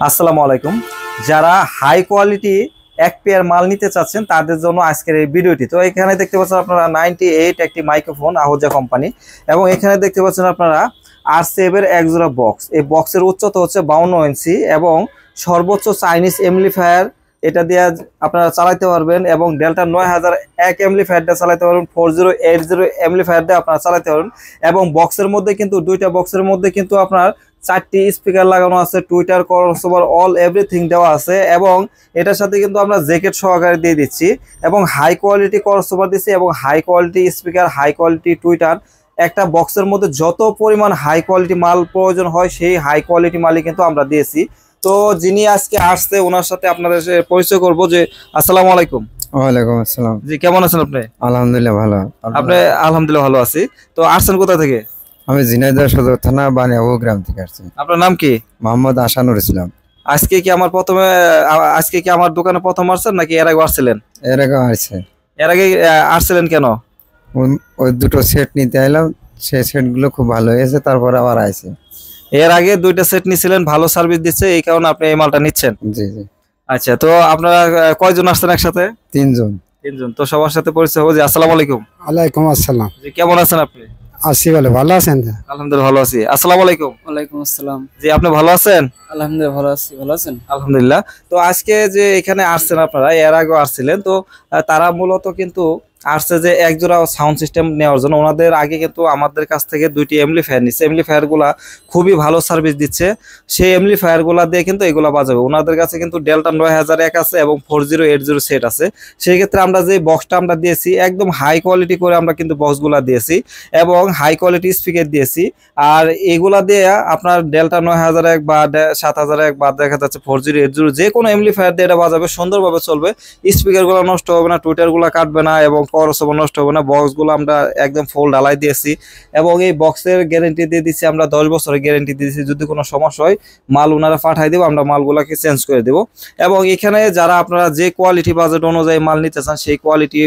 আসসালামু আলাইকুম। যারা হাই কোয়ালিটি এক পেয়ার মাল নিতে চাচ্ছেন তাদের জন্য আজকের এই ভিডিওটি। তো এখানে দেখতে পাচ্ছেন আপনারা 98 একটি মাইক্রোফোন আহুজা কোম্পানি, এবং এখানে দেখতে পাচ্ছেন আপনারা R7 এর এক জোড়া বক্স। এই বক্সের উচ্চতা হচ্ছে 52 ইঞ্চি এবং সর্বোচ্চ চাইনিজ এমপ্লিফায়ার এটা দিয়ে আপনারা চালাতে পারবেন, এবং ডেল্টা 9001 এমপ্লিফায়ার দিয়ে চালাতে পারবেন, 4080 এমপ্লিফায়ার দিয়ে আপনারা চালাতে পারবেন। এবং বক্সের মধ্যে কিন্তু দুইটা বক্সের মধ্যে কিন্তু আপনার 4টি স্পিকার লাগানো আছে, টুইটার ক্রসওভার অল এভরিথিং দেওয়া আছে, এবং এটার সাথে কিন্তু আমরা জ্যাকেট সহকারে দিয়ে দিচ্ছি, এবং হাই কোয়ালিটি ক্রসওভার দিচ্ছি, এবং high quality speaker, high quality tweeter. একটা বক্সের মধ্যে যত পরিমাণ হাই কোয়ালিটি মাল প্রয়োজন হয় সেই হাই কোয়ালিটি মালই কিন্তু আমরা দিয়েছি। তো যিনি আজকে আসছে ওনার সাথে আপনাদের পরিচয় করবো। যে আসসালামু আলাইকুম। ওয়ালাইকুম আসসালাম। জি, কেমন আছেন আপনি? আলহামদুলিল্লাহ ভালো। আপনি? আলহামদুলিল্লাহ ভালো আছি। তো আসছেন কোথা থেকে? আমি ঝিনাইদহ সদর থানা বানিয়াবু গ্রাম থেকে আসছি। আপনার নাম কি? মোহাম্মদ আসানুর ইসলাম। আজকে কি আমার দোকানে প্রথম আসছেন নাকি এর আগে আসছিলেন? এর আগে আসছে। এর আগে আসছিলেন কেন? ওই দুটো সেট নিতে এলাম, সেই সেটগুলো খুব ভালো হয়েছে, তারপর আবার আইছে। এর আগে দুইটা সেট নিছিলেন, ভালো সার্ভিস দিচ্ছে, এই কারণে আপনি এই মালটা নিচ্ছেন? জি জি। আচ্ছা, তো আপনারা কয়জন আসছেন একসাথে? তিনজন। তো সবার সাথে পরিচয় হবো। জি, আসসালামু আলাইকুম। ওয়ালাইকুম আসসালাম। জি, কেমন আছেন আপনি? আছি, ভালো আছেন? আলহামদুলিল্লাহ ভালো আছি। আসসালামু আলাইকুম। ওয়ালাইকুম আসসালাম। জি, আপনি ভালো আছেন? আলহামদুলিল্লাহ ভালো আছি, ভালো আছেন? আলহামদুলিল্লাহ। তো আজকে যে এখানে আসছেন আপনারা, এর আগেও আসছিলেন, তো তারা মূলত কিন্তু আসছে যে এক জোড়া সাউন্ড সিস্টেম নেওয়ার জন্য। ওনাদের আগে কিন্তু আমাদের কাছ থেকে দুইটি এমপ্লিফায়ার নিচ্ছে, এমপ্লিফায়ার গুলা খুবই ভালো সার্ভিস দিচ্ছে। সেই এমপ্লিফায়ার গুলা দিয়ে কিন্তু এগুলা বাজাবে। ওনাদের কাছে কিন্তু ডেল্টা 9001 আছে এবং 4080 সেট আছে। সেই ক্ষেত্রে আমরা যে বক্সটা আমরা দিয়েছি একদম হাই কোয়ালিটি করে আমরা কিন্তু বক্সগুলা দিয়েছি, এবং হাই কোয়ালিটি স্পিকার দিয়েছি। আর এগুলা দিয়ে আপনার ডেল্টা 9001 বা 7001 বা দেখা যাচ্ছে 4080 যে কোনো এমপ্লিফায়ার দিয়ে এটা বাজাবে, সুন্দরভাবে চলবে। স্পিকার গুলো নষ্ট হবে না, টুইটার গুলা কাটবে না, এবং ক্রসওভার নষ্ট হবে না। বক্সগুলো আমরা একদম ফুল ঢালাই দিয়েছি, এবং এই বক্সের গ্যারেন্টি দিয়ে দিচ্ছি আমরা, 10 বছরের গ্যারেন্টি দিয়েছি। যদি কোনো সমস্যা হয় মাল ওনারা পাঠাই দেবো, আমরা মালগুলোকে চেঞ্জ করে দেবো। এবং এখানে যারা আপনারা যে কোয়ালিটি বাজেট অনুযায়ী মাল নিতে চান সেই কোয়ালিটি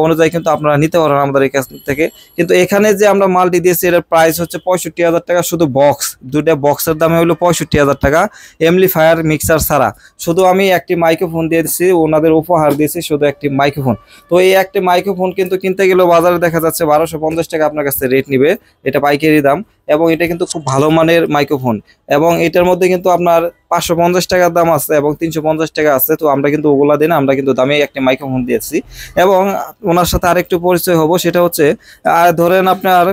অনুযায়ী কিন্তু আপনারা নিতে পারেন আমাদের এই কাছ থেকে। কিন্তু এখানে যে আমরা মালটি দিয়েছি এটার প্রাইস হচ্ছে 65,000 টাকা, শুধু বক্স। দুইটা বক্সের দামে হলো 65,000 টাকা, এমপ্লিফায়ার মিক্সার ছাড়া। শুধু আমি একটি মাইক্রোফোন দিয়েছি, ওনাদের উপহার দিয়েছি শুধু একটি মাইক্রোফোন। তো এই একটি মাইক্রোফোন কিন্তু কিনতে গেলেও বাজারে দেখা যাচ্ছে 1250 টাকা আপনার কাছে রেট নিবে, এটা পাইকারি দাম। এবং এটা কিন্তু খুব ভালো মানের মাইক্রোফোন, এবং এটার মধ্যে কিন্তু আপনার 550 টাকার দাম আছে এবং 350 টাকা আছে। তো আমরা কিন্তু ওগুলা দিই না, আমরা কিন্তু দামে একটি মাইক্রোফোন দিয়েছি। এবং ওনার সাথে আরেকটু পরিচয় হবো, সেটা হচ্ছে ধরেন আপনার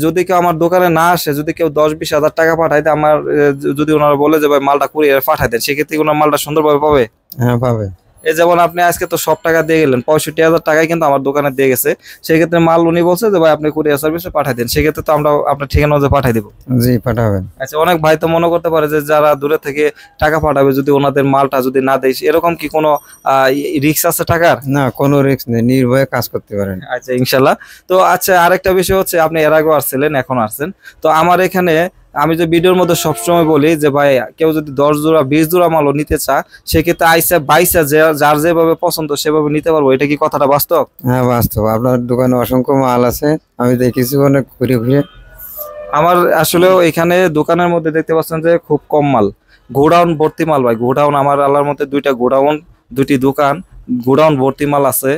যদি কেউ আমার দোকানে না আসে, যদি কেউ 10-20 হাজার টাকা পাঠায়, আমার যদি ওনারা বলে যে ভাই মালটা কুরিয়ারে পাঠাই দেন, সেক্ষেত্রে ওনার মালটা সুন্দরভাবে পাবে? হ্যাঁ পাবে। এই যেমন আপনি আজকে তো সব টাকা দিয়ে গেলেন, 65,000 টাকায় কিন্তু আমার দোকানে দিয়ে গেছে। সেক্ষেত্রে মাল উনি বলছে যে ভাই আপনি কুরিয়ার সার্ভিসে পাঠাই দেন, সেক্ষেত্রে তো আমরা আপনার ঠিকানা অনুযায়ী পাঠাই দিব। জি পাঠাবেন। আচ্ছা, অনেক ভাই তো মনে করতে পারে যে যারা দূরে থেকে টাকা পাঠাবে যদি ওনাদের মালটা যদি না দেয়, এরকম কি কোনো রিস্ক আছে টাকার? না, কোনো রিস্ক নেই, নির্ভয়ে কাজ করতে পারেন। আচ্ছা, ইনশাল্লাহ। তো আচ্ছা, আরেকটা বিষয় হচ্ছে আপনি এর আগেও আসছিলেন, এখন আসছেন। তো আমার এখানে আমি যে ভিডিওর মধ্যে সবসময় বলি যে ভাই কেউ যদি 10 জোড়া 20 জোড়া মালও নিতে চায়, সেক্ষেত্রে আইসা বাইসা যার যেভাবে পছন্দ সেভাবে নিতে পারবো। এটা কি কথাটা বাস্তব? হ্যাঁ বাস্তব। আপনার দোকানে অসংখ্য মাল আছে, আমি দেখেছি অনেক ঘুরে ঘুরে। আমার আসলেও এখানে দোকানের মধ্যে দেখতে পাচ্ছেন যে খুব কম মাল, গোডাউন ভর্তি মাল ভাই। গোডাউন আমার আল্লাহর মধ্যে দুইটা গোডাউন, দুটি দোকান, গোডাউন ভর্তি মাল আছে।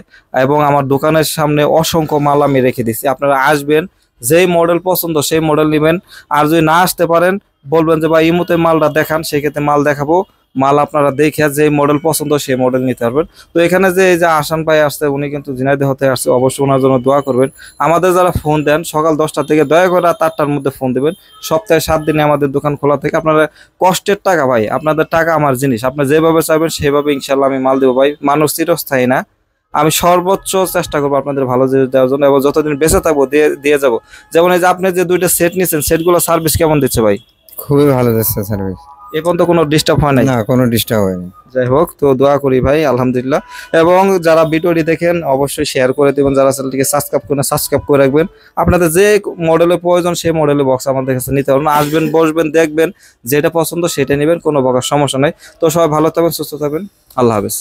এবং আমার দোকানের সামনে অসংখ্য মাল আমি রেখে দিচ্ছি। আপনারা আসবেন, যেই মডেল পছন্দ সেই মডেল নেবেন। আর যদি না আসতে পারেন বলবেন যে ভাই এই মুহূর্তে মালটা দেখান, সেক্ষেত্রে মাল দেখাবো। মাল আপনারা দেখে যে মডেল পছন্দ সেই মডেল নিতে পারবেন। তো এখানে যে এই যে আসান ভাই আসছে, উনি কিন্তু ঝিনাইদহ হতে আসছে, অবশ্যই ওনার জন্য দোয়া করবেন। আমাদের যারা ফোন দেন সকাল 10টা থেকে দয়া করে রাত 8টার মধ্যে ফোন দেবেন। সপ্তাহে 7 দিনে আমাদের দোকান খোলা থেকে। আপনারা কষ্টের টাকা ভাই, আপনাদের টাকা আমার জিনিস, আপনি যেভাবে চাইবেন সেভাবে ইনশাল্লাহ আমি মাল দেবো ভাই। মানুষ চিরস্থায়ী না, আমি সর্বোচ্চ চেষ্টা করবো আপনাদের ভালো জিনিস দেওয়ার জন্য, এবং যতদিন বেঁচে থাকবো দিয়ে যাবো। যেমন এই যে আপনি যে দুইটা সেট নিয়েছেন, সেটগুলো সার্ভিস কেমন দিচ্ছে ভাই? খুবই ভালো দিচ্ছে সার্ভিস, এ পর্যন্ত কোনো ডিস্টার্ব হয় নাই? না, কোনো ডিস্টার্ব হয়নি। যাই হোক, তো দোয়া করি ভাই, আলহামদুলিল্লাহ। এবং যারা ভিডিওটি দেখেন অবশ্যই শেয়ার করে দেবেন, যারা চ্যানেলটিকে সাবস্ক্রাইব করে রাখবেন। আপনাদের যে মডেলের প্রয়োজন সেই মডেলের বক্স আমাদের কাছে নিতে পারবেন। আসবেন, বসবেন, দেখবেন, যেটা পছন্দ সেটা নেবেন, কোনো প্রকার সমস্যা নেই। তো সবাই ভালো থাকবেন, সুস্থ থাকবেন, আল্লাহ হাফেজ।